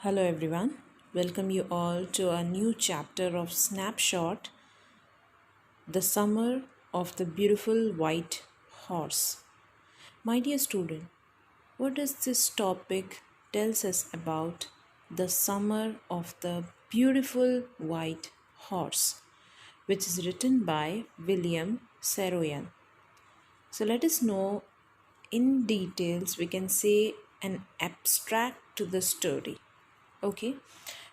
Hello everyone, welcome you all to a new chapter of Snapshot, the summer of the beautiful white horse. My dear student, what does this topic tells us about the summer of the beautiful white horse, which is written by William Saroyan. So let us know in details, we can say an abstract to the story. Okay,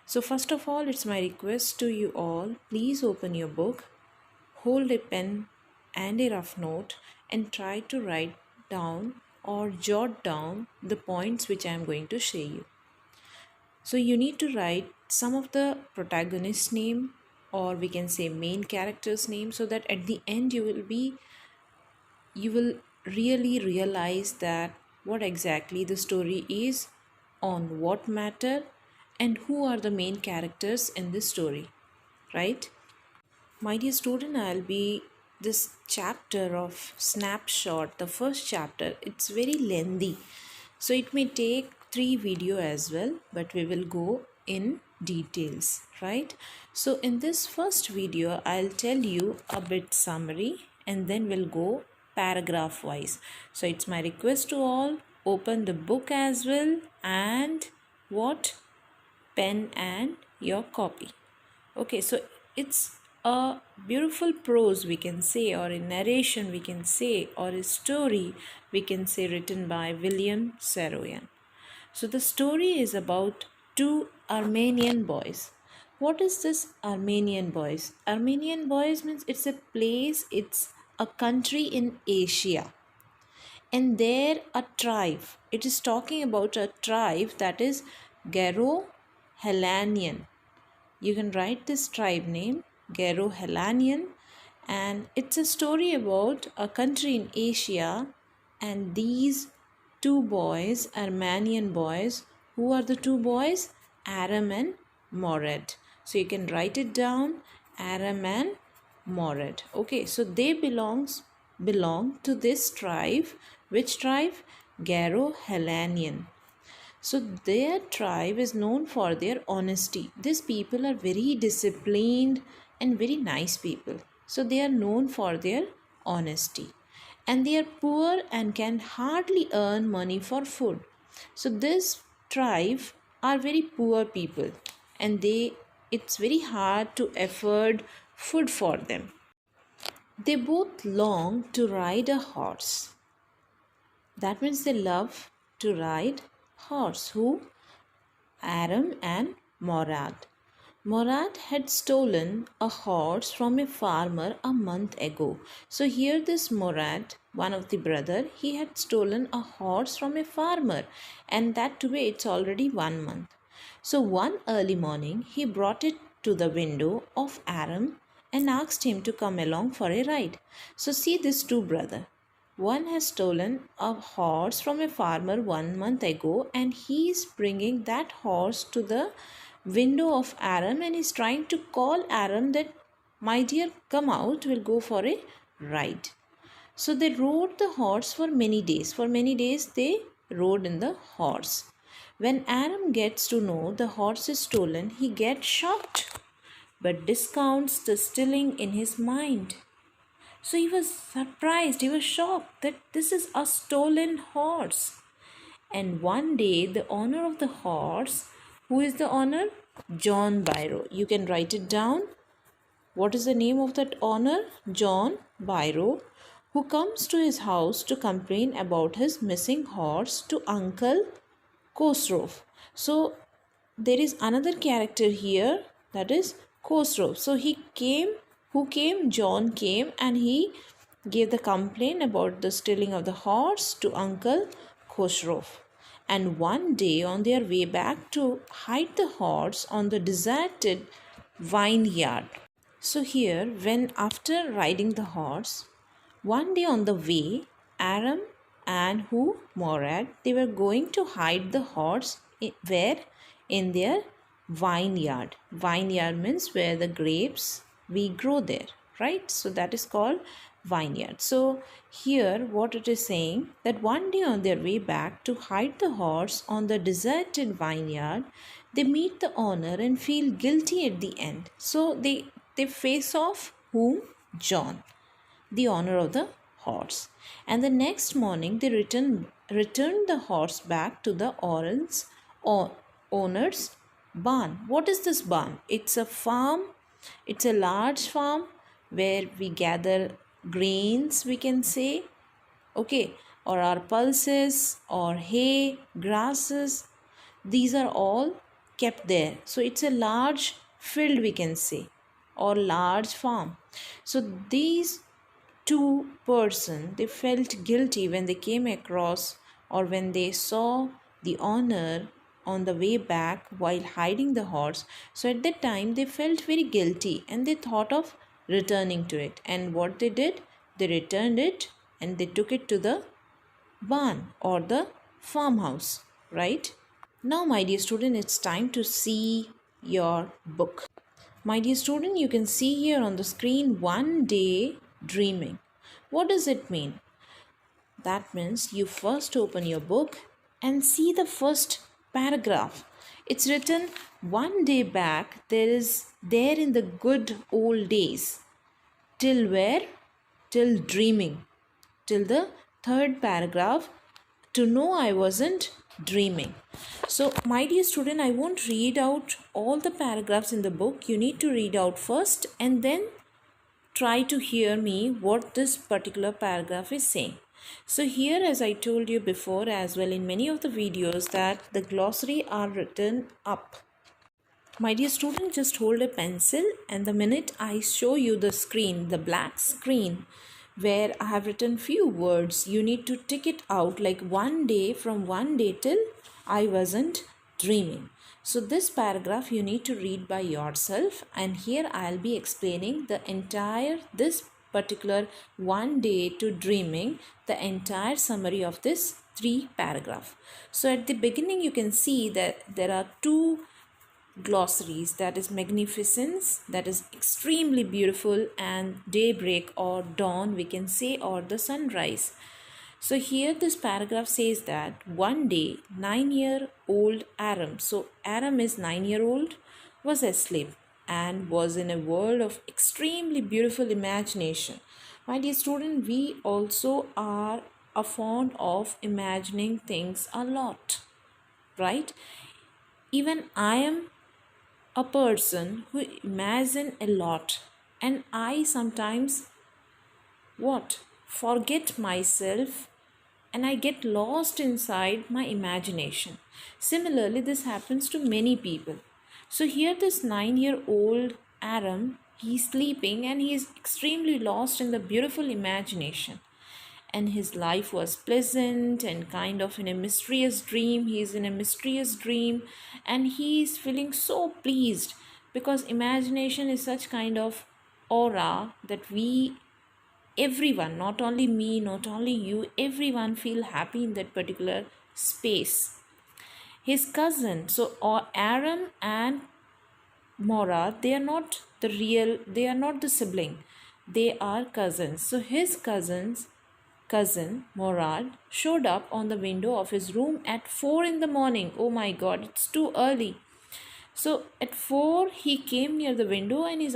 so first of all, it's my request to you all, please open your book, hold a pen and a rough note, and try to write down or jot down the points which I am going to share you. So you need to write some of the protagonist's name, or we can say main character's name, so that at the end you will really realize that what exactly the story is, on what matter, and who are the main characters in this story, right? My dear student, I'll be this chapter of Snapshot, the first chapter, it's very lengthy, so it may take 3 video as well, but we will go in details, right? So in this first video I'll tell you a bit summary, and then we'll go paragraph wise. So it's my request to all, open the book as well, and what, pen and your copy. Okay, so it's a beautiful prose, we can say, or a narration, we can say, or a story, we can say, written by William Saroyan. So the story is about two Armenian boys. What is this Armenian boys? Armenian boys means it's a place, it's a country in Asia. And there a tribe. It is talking about a tribe that is Garo-Helanian. You can write this tribe name, Garo-Helanian, and it's a story about a country in Asia, and these two boys, Armenian boys. Who are the two boys? Aram and Mored. So you can write it down, Aram and Mored. Okay, so they belong to this tribe. Which tribe? Garo-Helanian. So their tribe is known for their honesty. These people are very disciplined and very nice people. So they are known for their honesty. And they are poor and can hardly earn money for food. So this tribe are very poor people, and it's very hard to afford food for them. They both long to ride a horse. That means they love to ride horse. Who? Aram and Morad. Morad had stolen a horse from a farmer a month ago. So here this Morad, one of the brother, he had stolen a horse from a farmer, and that today it's already 1 month. So one early morning he brought it to the window of Aram and asked him to come along for a ride. So see this two brother. One has stolen a horse from a farmer 1 month ago, and he is bringing that horse to the window of Aram and is trying to call Aram that, my dear, come out, we'll go for a ride. So they rode the horse for many days. For many days they rode in the horse. When Aram gets to know the horse is stolen, he gets shocked, but discounts the stealing in his mind. So he was surprised, he was shocked that this is a stolen horse. And one day, the owner of the horse, who is the owner? John Byro. You can write it down. What is the name of that owner? John Byro, who comes to his house to complain about his missing horse to Uncle Khosrow. So there is another character here, that is Khosrow. So who came? John came, and he gave the complaint about the stealing of the horse to Uncle Khosrow. And one day on their way back to hide the horse on the deserted vineyard. So here, when after riding the horse, one day on the way, Aram and who? Morad, they were going to hide the horse where? In their vineyard. Vineyard means where the grapes we grow there, right? So that is called vineyard. So here what it is saying, that one day on their way back to hide the horse on the deserted vineyard, they meet the owner and feel guilty at the end. So they face off whom? John, the owner of the horse. And the next morning they return the horse back to the owner's barn. What is this barn? It's a farm. It's a large farm where we gather grains, we can say, okay, or our pulses or hay, grasses. These are all kept there. So it's a large field, we can say, or large farm. So these two-person, they felt guilty when they came across or when they saw the owner on the way back while hiding the horse. So at that time they felt very guilty and they thought of returning to it. And what they did, they returned it and they took it to the barn or the farmhouse, right? Now, my dear student, it's time to see your book. My dear student, you can see here on the screen, one day dreaming. What does it mean? That means you first open your book and see the first paragraph. It's written one day back, there in the good old days. Till where? Till dreaming. Till the third paragraph, to know I wasn't dreaming. So, my dear student, I won't read out all the paragraphs in the book. You need to read out first and then try to hear me what this particular paragraph is saying. So here, as I told you before as well in many of the videos, that the glossary are written up. My dear student, just hold a pencil and the minute I show you the screen, the black screen where I have written few words, you need to tick it out like one day, from one day till I wasn't dreaming. So this paragraph you need to read by yourself, and here I'll be explaining the entire, this particular one day to dreaming, the entire summary of this 3 paragraph. So at the beginning you can see that there are 2 glossaries, that is magnificence, that is extremely beautiful, and daybreak or dawn, we can say, or the sunrise. So here this paragraph says that one day 9-year-old Aram, so Aram is 9-year-old, was asleep and was in a world of extremely beautiful imagination. My dear student, we also are fond of imagining things a lot, right? Even I am a person who imagine a lot, and I sometimes forget myself and I get lost inside my imagination. Similarly, this happens to many people. So here this 9-year-old Aram, he's sleeping and he is extremely lost in the beautiful imagination. And his life was pleasant and kind of in a mysterious dream. He is in a mysterious dream and he is feeling so pleased, because imagination is such kind of aura that everyone, not only me, not only you, everyone feel happy in that particular space. His cousin, so Aram and Morad, they are not the sibling, they are cousins. So his cousin Morad showed up on the window of his room at 4 in the morning. Oh my god, it's too early. So at 4 he came near the window and he's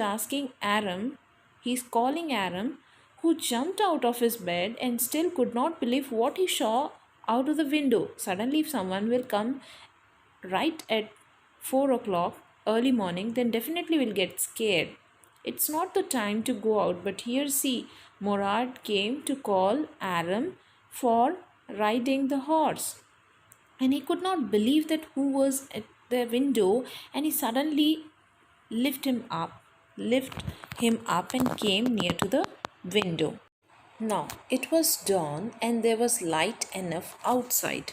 calling Aram, who jumped out of his bed and still could not believe what he saw out of the window. Suddenly, if someone will come right at 4 o'clock early morning, then definitely will get scared. It's not the time to go out, but here see, Morad came to call Aram for riding the horse. And he could not believe that who was at the window, and he suddenly lift him up and came near to the window. Now it was dawn and there was light enough outside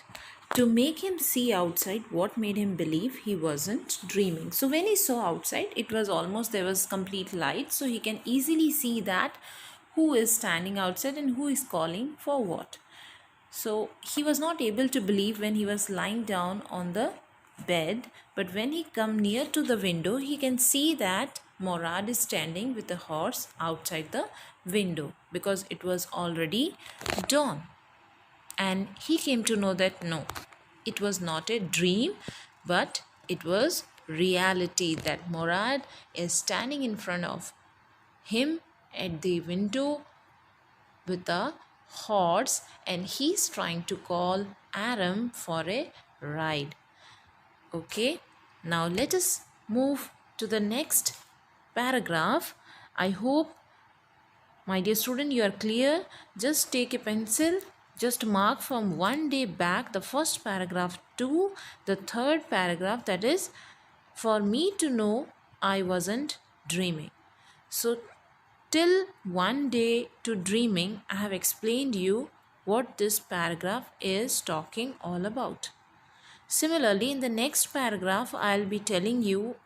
to make him see outside. What made him believe he wasn't dreaming? So when he saw outside, there was complete light, so he can easily see that who is standing outside and who is calling for what. So he was not able to believe when he was lying down on the bed, but when he come near to the window, he can see that Morad is standing with the horse outside the window because it was already dawn. And he came to know that no, it was not a dream, but it was reality, that Morad is standing in front of him at the window with a horse, and he's trying to call Aram for a ride. Okay, now let us move to the next paragraph. I hope, my dear student, you are clear. Just take a pencil, just mark from one day back the first paragraph to the third paragraph, that is, for me to know I wasn't dreaming. So till one day to dreaming, I have explained you what this paragraph is talking all about. Similarly, in the next paragraph, I'll be telling you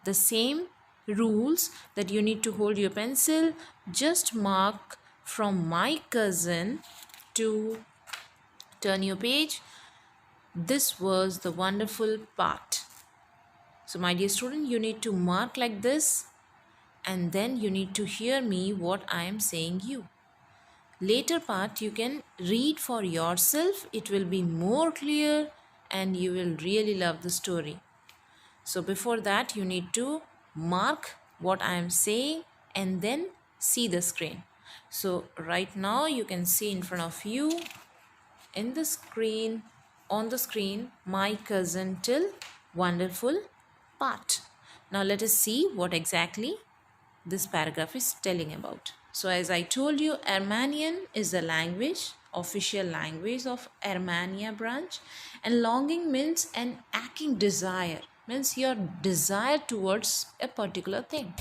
the same rules, that you need to hold your pencil, just mark from my cousin to turn your page. This was the wonderful part. So my dear student, you need to mark like this, and then you need to hear me what I am saying you. Later part you can read for yourself. It will be more clear and you will really love the story. So before that, you need to mark what I am saying and then see the screen. So right now you can see in front of you in the screen, on the screen, my cousin till wonderful part. Now let us see what exactly this paragraph is telling about. So as I told you, Armenian is the language, official language of Armenia branch, and longing means an aching desire, means your desire towards a particular thing.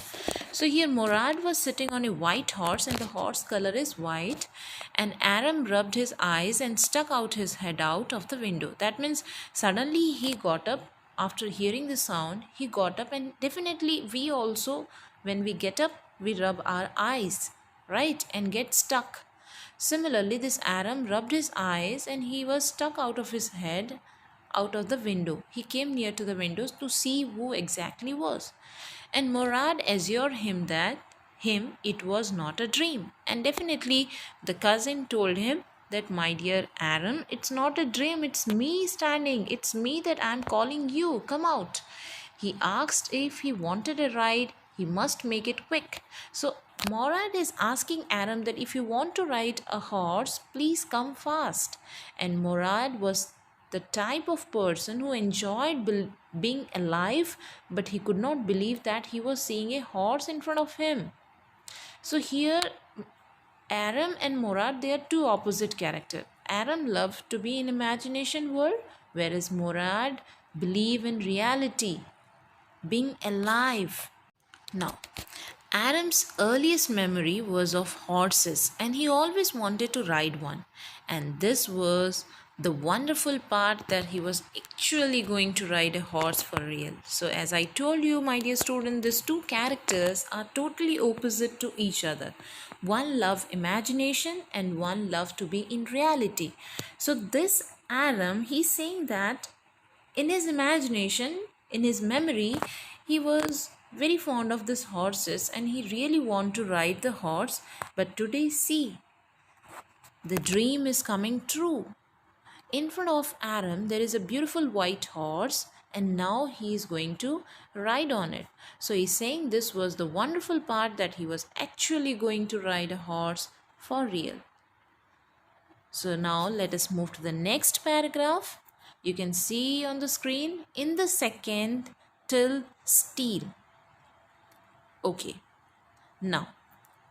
So here Morad was sitting on a white horse, and the horse color is white, and Aram rubbed his eyes and stuck out his head out of the window. That means suddenly he got up. After hearing the sound, he got up, and definitely we also, when we get up, we rub our eyes, right, and get stuck. Similarly, this Aram rubbed his eyes and he was stuck out of his head, out of the window. He came near to the windows to see who exactly was. And Morad assured him that it was not a dream. And definitely the cousin told him that, my dear Aram, it's not a dream, it's me standing, it's me that I'm calling you, come out. He asked if he wanted a ride, he must make it quick. So Morad is asking Aram that if you want to ride a horse, please come fast. And Morad was the type of person who enjoyed being alive, but he could not believe that he was seeing a horse in front of him. So here Aram and Morad, they are two opposite characters. Aram loved to be in imagination world, whereas Morad believe in reality, being alive. Now, Aram's earliest memory was of horses, and he always wanted to ride one. And this was the wonderful part, that he was actually going to ride a horse for real. So as I told you, my dear student, these two characters are totally opposite to each other. One love imagination and one love to be in reality. So this Aram, he's saying that in his imagination, in his memory, he was very fond of these horses and he really want to ride the horse. But today, see, the dream is coming true. In front of Aram, there is a beautiful white horse, and now he is going to ride on it. So he's saying this was the wonderful part, that he was actually going to ride a horse for real. So now let us move to the next paragraph. You can see on the screen, in the second till steel. Okay, now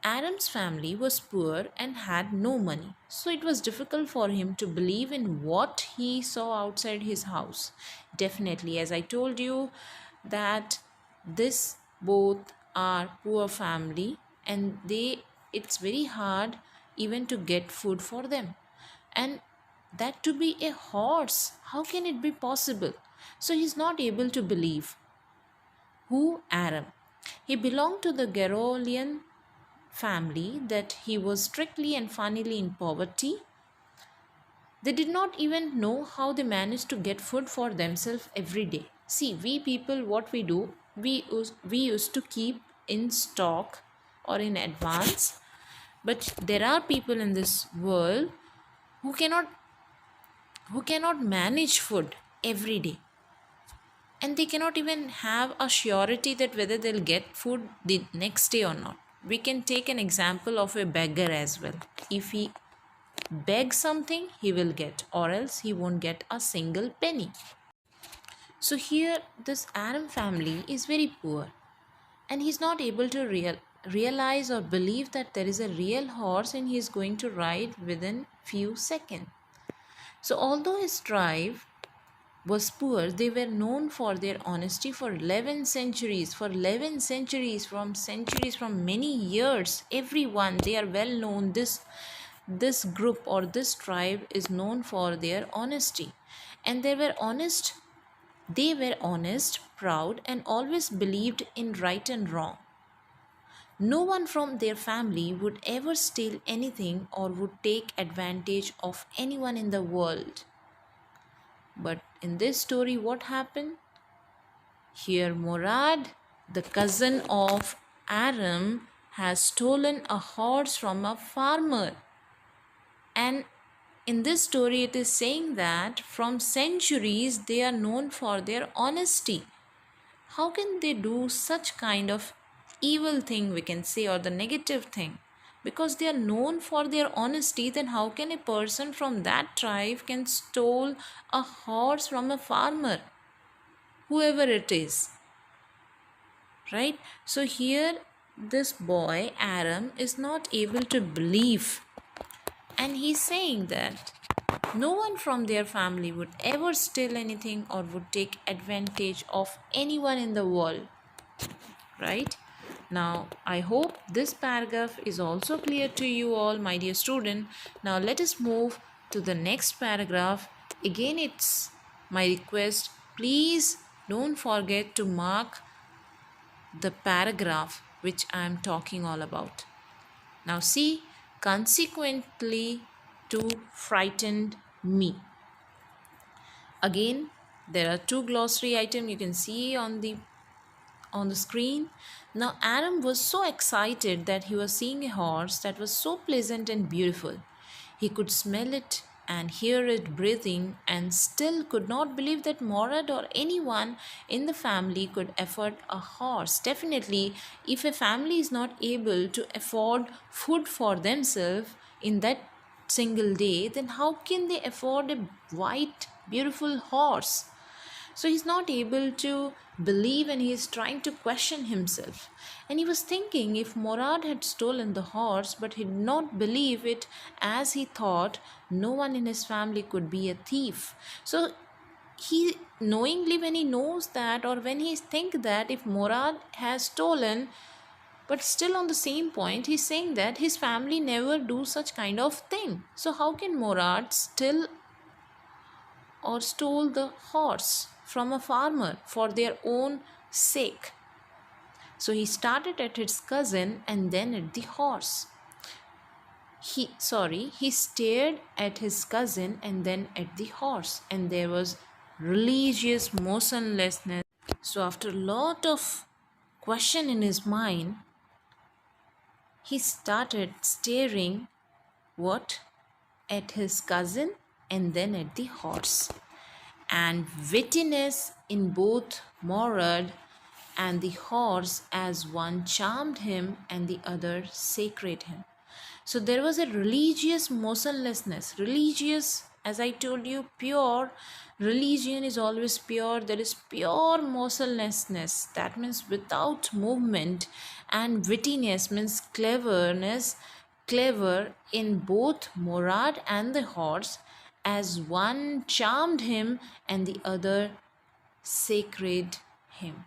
Aram's family was poor and had no money, so it was difficult for him to believe in what he saw outside his house. Definitely, as I told you, that this both are poor family, and it's very hard even to get food for them, and that to be a horse, how can it be possible? So he's not able to believe. Who? Aram. He belonged to the Gerolian family, that he was strictly and funnily in poverty. They did not even know how they managed to get food for themselves every day. See, we people, what we do, we used to keep in stock or in advance, but there are people in this world who cannot manage food every day, and they cannot even have a surety that whether they'll get food the next day or not. We can take an example of a beggar as well. If he begs something, he will get, or else he won't get a single penny. So here this Adam family is very poor, and he's not able to realize or believe that there is a real horse and he is going to ride within few seconds. So although his tribe was poor, they were known for their honesty for 11 centuries. For 11 centuries, from many years, everyone, they are well known. This group or this tribe is known for their honesty, and they were honest, proud, and always believed in right and wrong. No one from their family would ever steal anything or would take advantage of anyone in the world. But in this story, what happened? Here, Murad, the cousin of Aram, has stolen a horse from a farmer. And in this story, it is saying that from centuries they are known for their honesty. How can they do such kind of evil thing, we can say, or the negative thing? Because they are known for their honesty, then how can a person from that tribe can steal a horse from a farmer, whoever it is, right? So here this boy Aram is not able to believe, and he's saying that no one from their family would ever steal anything or would take advantage of anyone in the world, right? Now, I hope this paragraph is also clear to you all, my dear student. Now, let us move to the next paragraph. Again, it's my request, please don't forget to mark the paragraph which I am talking all about. Now, see, consequently to frightened me. Again, there are two glossary items you can see on the screen. Now Adam was so excited that he was seeing a horse that was so pleasant and beautiful. He could smell it and hear it breathing, and still could not believe that Morad or anyone in the family could afford a horse. Definitely, if a family is not able to afford food for themselves in that single day, then how can they afford a white, beautiful horse? So he's not able to believe, and he is trying to question himself. And he was thinking, if Morad had stolen the horse but he did not believe it as he thought, no one in his family could be a thief. So he knowingly, when he knows that, or when he thinks that if Morad has stolen, but still on the same point he's saying that his family never do such kind of thing. So how can Morad steal or stole the horse from a farmer for their own sake? So he started at his cousin and then at the horse. He stared at his cousin and then at the horse, and there was religious motionlessness. So after a lot of question in his mind, he started staring what? At his cousin and then at the horse. And wittiness in both Morad and the horse as one charmed him and the other sacred him. So there was a religious motionlessness. Religious, as I told you, pure. Religion is always pure. There is pure motionlessness. That means without movement. And wittiness means cleverness. Clever in both Morad and the horse, as one charmed him and the other sacred him.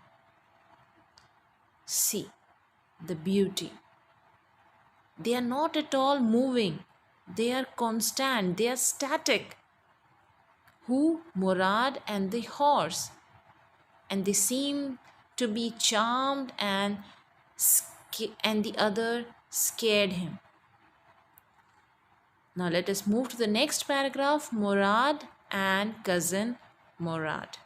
See the beauty. They are not at all moving. They are constant. They are static. Who? Morad and the horse. And they seem to be charmed, and the other scared him. Now let us move to the next paragraph. Morad and cousin Morad.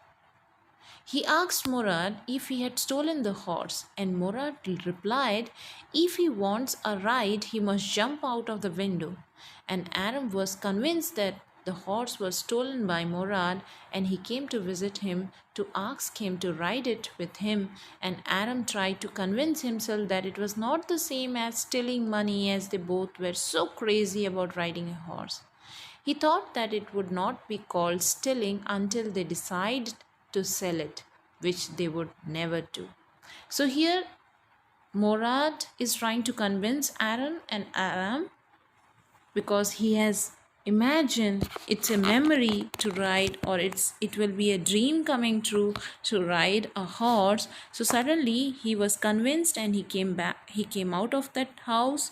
He asked Murad if he had stolen the horse, and Murad replied, if he wants a ride, he must jump out of the window. And Aram was convinced that the horse was stolen by Murad, and he came to visit him to ask him to ride it with him. And Aram tried to convince himself that it was not the same as stealing money, as they both were so crazy about riding a horse. He thought that it would not be called stealing until they decided to sell it, which they would never do. So here Morad is trying to convince Aaron and Aram, because he has imagined it's a memory to ride, or it will be a dream coming true to ride a horse. So suddenly he was convinced, and he came out of that house,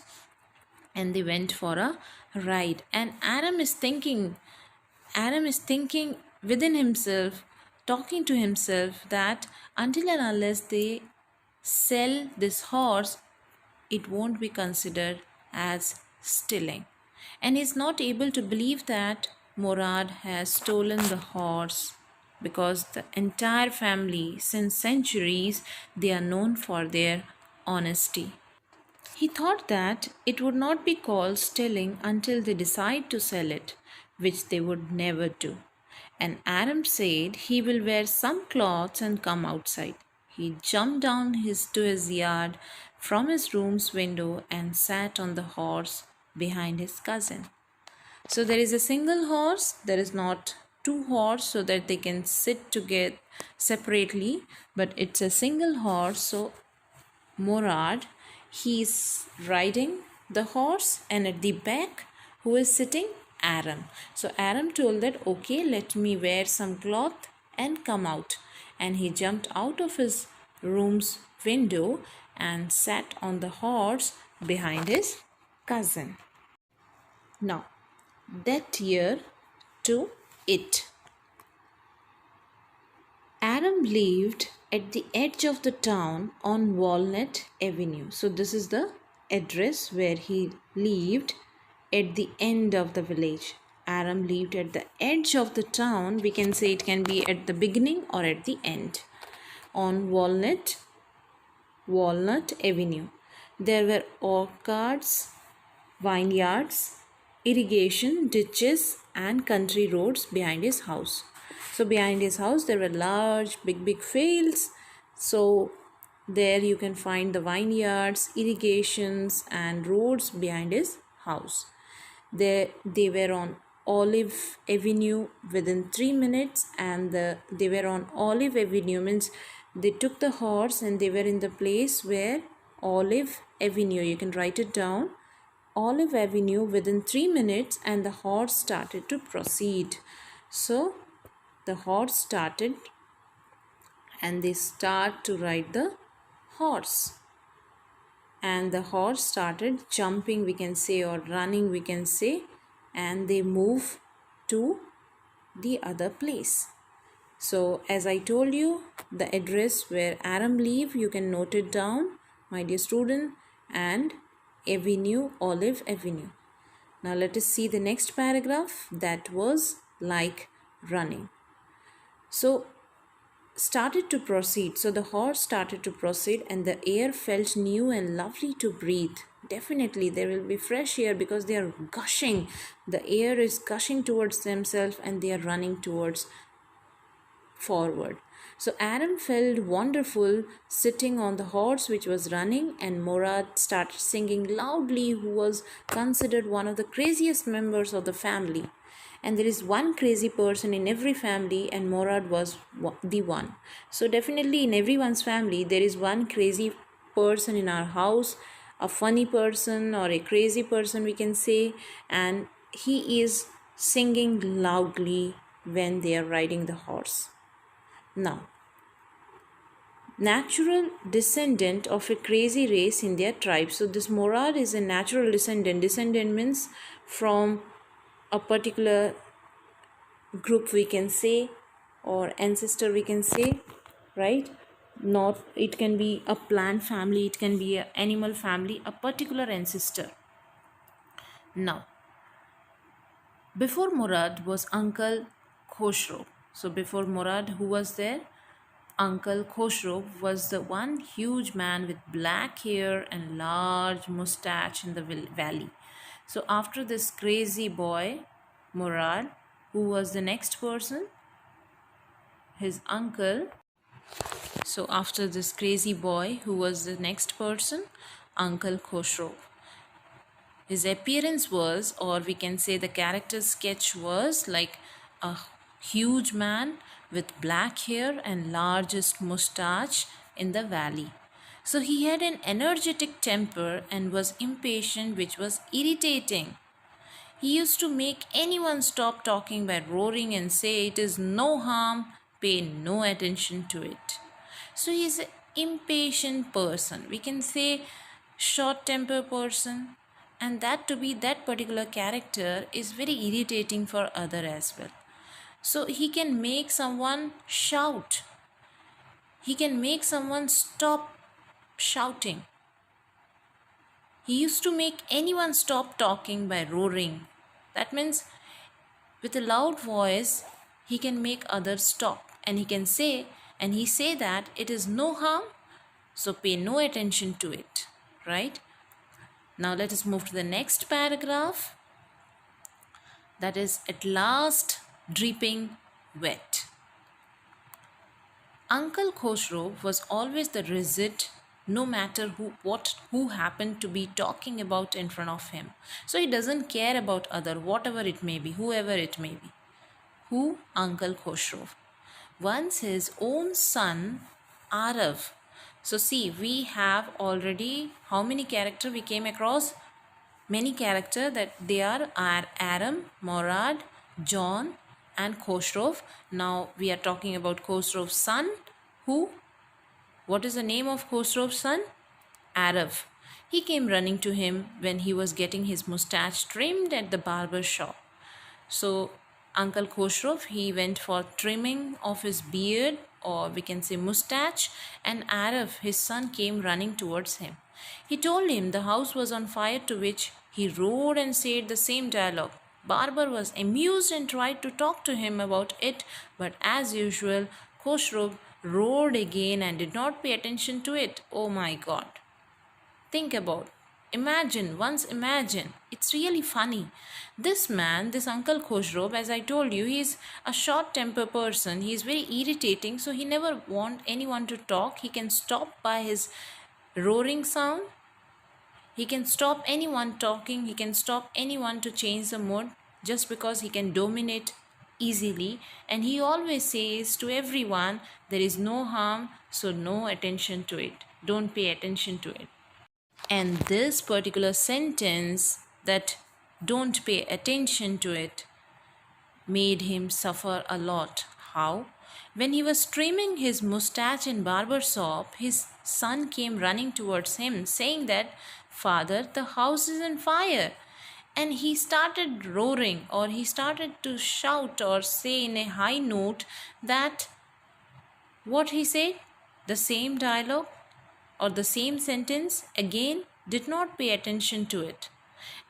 and they went for a ride. And Adam is thinking within himself, talking to himself, that until and unless they sell this horse, it won't be considered as stealing. And he's not able to believe that Murad has stolen the horse, because the entire family, since centuries, they are known for their honesty. He thought that it would not be called stealing until they decide to sell it, which they would never do. And Adam said he will wear some clothes and come outside. He jumped down to his yard from his room's window and sat on the horse behind his cousin. So there is a single horse, there is not two horses so that they can sit together separately, but it's a single horse. So Morad, he's riding the horse, and at the back, who is sitting? Aram. So Aram told that, okay, let me wear some cloth and come out. And he jumped out of his room's window and sat on the horse behind his cousin. Now, that year to it. Adam lived at the edge of the town on Walnut Avenue. So, this is the address where he lived, at the end of the village. Adam lived at the edge of the town. We can say it can be at the beginning or at the end. On Walnut Avenue. There were orchards, vineyards, irrigation, ditches, and country roads behind his house. So behind his house there were large big fields. So there you can find the vineyards, irrigations, and roads behind his house. They were on Olive Avenue within 3 minutes, and they were on Olive Avenue means they took the horse and they were in the place where Olive Avenue, you can write it down, Olive Avenue within 3 minutes, and the horse started to proceed. So the horse started, and they start to ride the horse, and the horse started jumping, we can say, or running, we can say, and they move to the other place. So as I told you, the address where Aram live, you can note it down, my dear student, and Avenue, Olive Avenue. Now let us see the next paragraph. That was like running. So started to proceed. So the horse started to proceed, and the air felt new and lovely to breathe. Definitely there will be fresh air because they are gushing. The air is gushing towards themselves, and they are running towards forward. So Adam felt wonderful sitting on the horse which was running, and Morad started singing loudly, who was considered one of the craziest members of the family. And there is one crazy person in every family, and Morad was the one. So definitely in everyone's family there is one crazy person in our house, a funny person or a crazy person, we can say, and he is singing loudly when they are riding the horse. Now, natural descendant of a crazy race in their tribe. So this Morad is a natural descendant. Descendant means from a particular group, we can say, or ancestor, we can say, right? Not, it can be a plant family, it can be an animal family, a particular ancestor. Now, before Murad was Uncle Khosrow. So before Murad, who was there? Uncle Khosrow was the one huge man with black hair and large mustache in the valley. So after this crazy boy, Murad, who was the next person, his uncle. So after this crazy boy, who was the next person, Uncle Khosrow. His appearance was, or we can say the character sketch was like a huge man with black hair and largest mustache in the valley. So he had an energetic temper and was impatient, which was irritating. He used to make anyone stop talking by roaring and say, "It is no harm, pay no attention to it." So he is an impatient person. We can say short temper person, and that to be that particular character is very irritating for other as well. So he can make someone shout. He can make someone stop shouting. He used to make anyone stop talking by roaring. That means with a loud voice, he can make others stop, and he can say, and he say that it is no harm, so pay no attention to it, right? Now let us move to the next paragraph. That is, at last dripping wet. Uncle Khosrow was always the rigid, no matter who happened to be talking about in front of him. So he doesn't care about other, whatever it may be, whoever it may be. Who? Uncle Khosrow. Once his own son, Arav. So see, we have already, how many characters we came across? Many characters, that they are Aram, Morad, John and Khosrow. Now we are talking about Khosrow's son. Who? What is the name of Khosrow's son? Arav. He came running to him when he was getting his mustache trimmed at the barber shop. So Uncle Khosrow, he went for trimming of his beard, or we can say mustache, and Arav, his son, came running towards him. He told him the house was on fire, to which he roared and said the same dialogue. Barber was amused and tried to talk to him about it, but as usual, Khosrow roared again and did not pay attention to it. Oh my God. Think about, imagine, it's really funny. This man, this Uncle Khosrow, as I told you, he's a short temper person. He's very irritating, so he never want anyone to talk. He can stop by his roaring sound. He can stop anyone talking. He can stop anyone to change the mood, just because he can dominate easily. And he always says to everyone, there is no harm, so no attention to it. Don't pay attention to it. And this particular sentence, that don't pay attention to it, made him suffer a lot. How? When he was trimming his mustache in barber shop, his son came running towards him saying that, "Father, the house is on fire." And he started roaring, or he started to shout or say in a high note that, what he said, the same dialogue or the same sentence again, did not pay attention to it.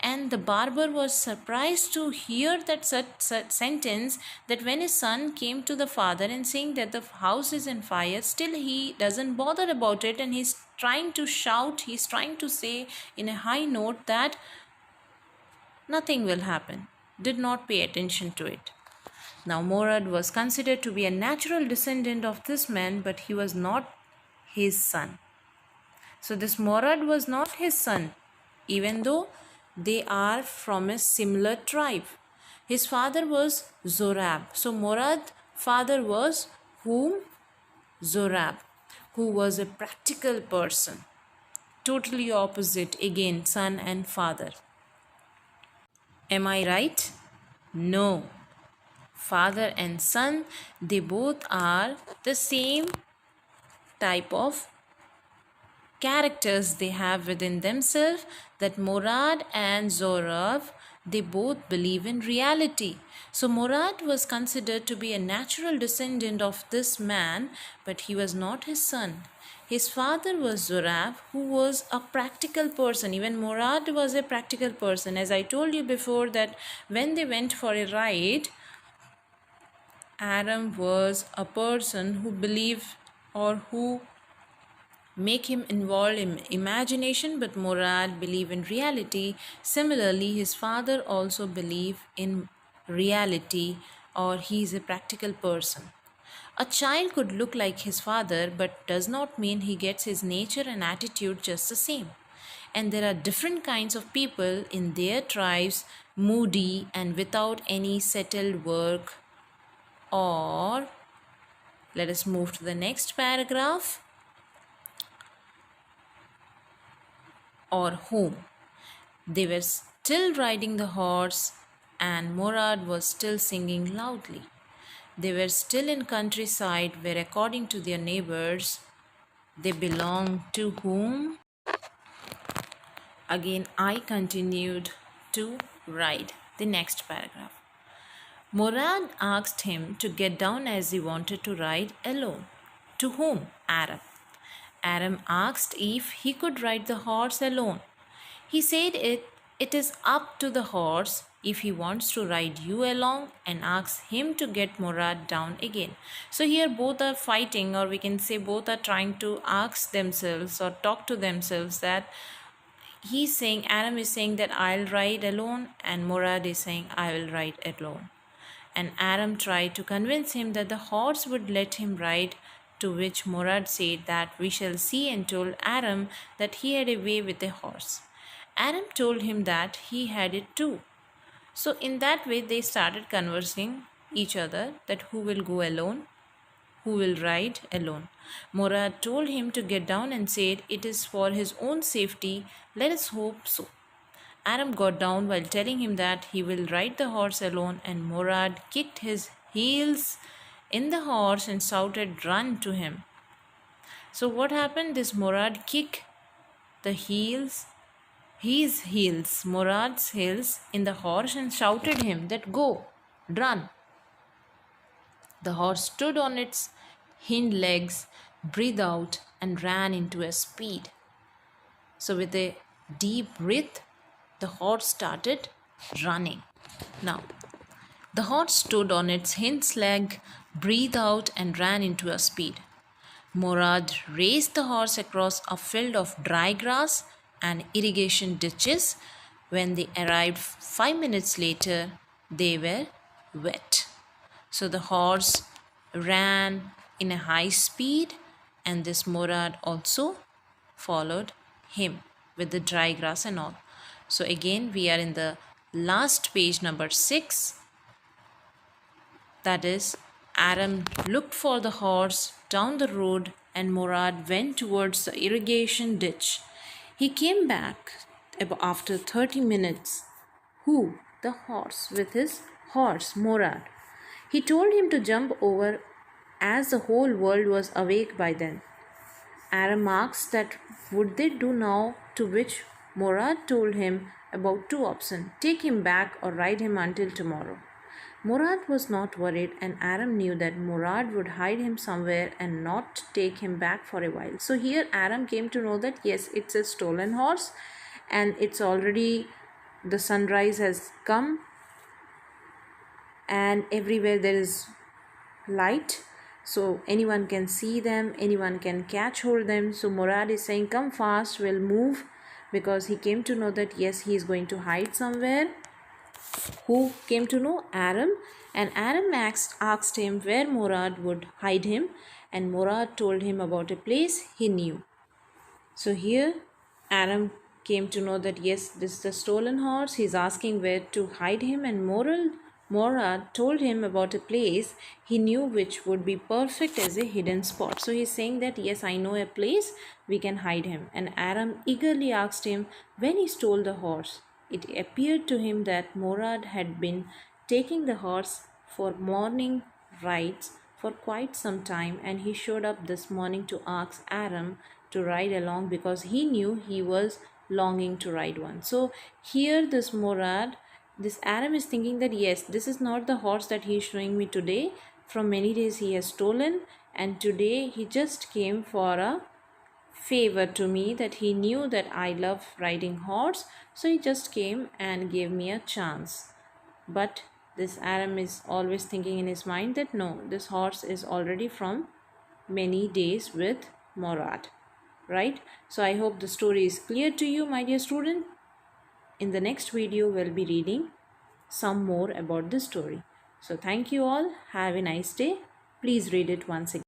And the barber was surprised to hear that such sentence, that when his son came to the father and saying that the house is on fire, still he doesn't bother about it, and he's trying to shout, he's trying to say in a high note that nothing will happen. Did not pay attention to it. Now Morad was considered to be a natural descendant of this man, but he was not his son. So this Morad was not his son, even though they are from a similar tribe. His father was Zorab. So Morad's father was whom? Zorab, who was a practical person. Totally opposite, again, son and father. Am I right? No. Father and son, they both are the same type of characters they have within themselves, that Morad and Zorab, they both believe in reality. So Morad was considered to be a natural descendant of this man, but he was not his son. His father was Zorab, who was a practical person. Even Morad was a practical person. As I told you before, that when they went for a ride, Aram was a person who believed or who make him involved in imagination, but Murad believe in reality. Similarly, his father also believe in reality, or he is a practical person. A child could look like his father, but does not mean he gets his nature and attitude just the same. And there are different kinds of people in their tribes, moody and without any settled work. Or let us move to the next paragraph. Or whom. They were still riding the horse, and Murad was still singing loudly. They were still in countryside where, according to their neighbors, they belonged to whom? Again, I continued to ride. The next paragraph. Murad asked him to get down as he wanted to ride alone. To whom? Aram. Aram asked if he could ride the horse alone. He said it is up to the horse if he wants to ride you along, and asks him to get Murad down again. So here both are fighting, or we can say both are trying to ask themselves or talk to themselves, that he's saying, Aram is saying that I'll ride alone, and Murad is saying I will ride alone. And Aram tried to convince him that the horse would let him ride, to which Murad said that we shall see, and told Aram that he had a way with a horse. Aram told him that he had it too. So in that way they started conversing each other that who will go alone, who will ride alone. Murad told him to get down and said it is for his own safety. Let us hope so. Aram got down while telling him that he will ride the horse alone, and Murad kicked his heels in the horse and shouted, "Run!" to him. So what happened? This Murad kicked the heels, Murad's heels in the horse, and shouted him that go, run. The horse stood on its hind legs, breathed out, and ran into a speed. So with a deep breath, the horse started running. Now, the horse stood on its hind leg, breathed out, and ran into a speed. Murad raced the horse across a field of dry grass and irrigation ditches. When they arrived 5 minutes later, they were wet. So the horse ran in a high speed, and this Murad also followed him with the dry grass and all. So again, we are in the last page, number 6. That is, Aram looked for the horse down the road, and Murad went towards the irrigation ditch. He came back after 30 minutes. Who? The horse, with his horse, Murad. He told him to jump over, as the whole world was awake by then. Aram asked that would they do now, to which Murad told him about 2 options: take him back or ride him until tomorrow. Murad was not worried, and Aram knew that Murad would hide him somewhere and not take him back for a while. So here Aram came to know that yes, it's a stolen horse, and it's already, the sunrise has come, and everywhere there is light, so anyone can see them, anyone can catch hold them. So Murad is saying, come fast, we'll move, because he came to know that yes, he is going to hide somewhere. Who came to know? Aram. And Aram asked him where Murad would hide him, and Murad told him about a place he knew. So here Aram came to know that yes, this is the stolen horse. He's asking where to hide him, and Murad told him about a place he knew which would be perfect as a hidden spot. So he's saying that yes, I know a place we can hide him. And Aram eagerly asked him when he stole the horse. It appeared to him that Murad had been taking the horse for morning rides for quite some time, and he showed up this morning to ask Aram to ride along because he knew he was longing to ride one. So here this Aram is thinking that yes, this is not the horse that he is showing me today. From many days he has stolen, and today he just came for a favor to me, that he knew that I love riding horse, so he just came and gave me a chance. But this Aram is always thinking in his mind that no, this horse is already from many days with Murad, right? So I hope the story is clear to you, my dear student. In the next video, we'll be reading some more about the story. So thank you all. Have a nice day. Please read it once again.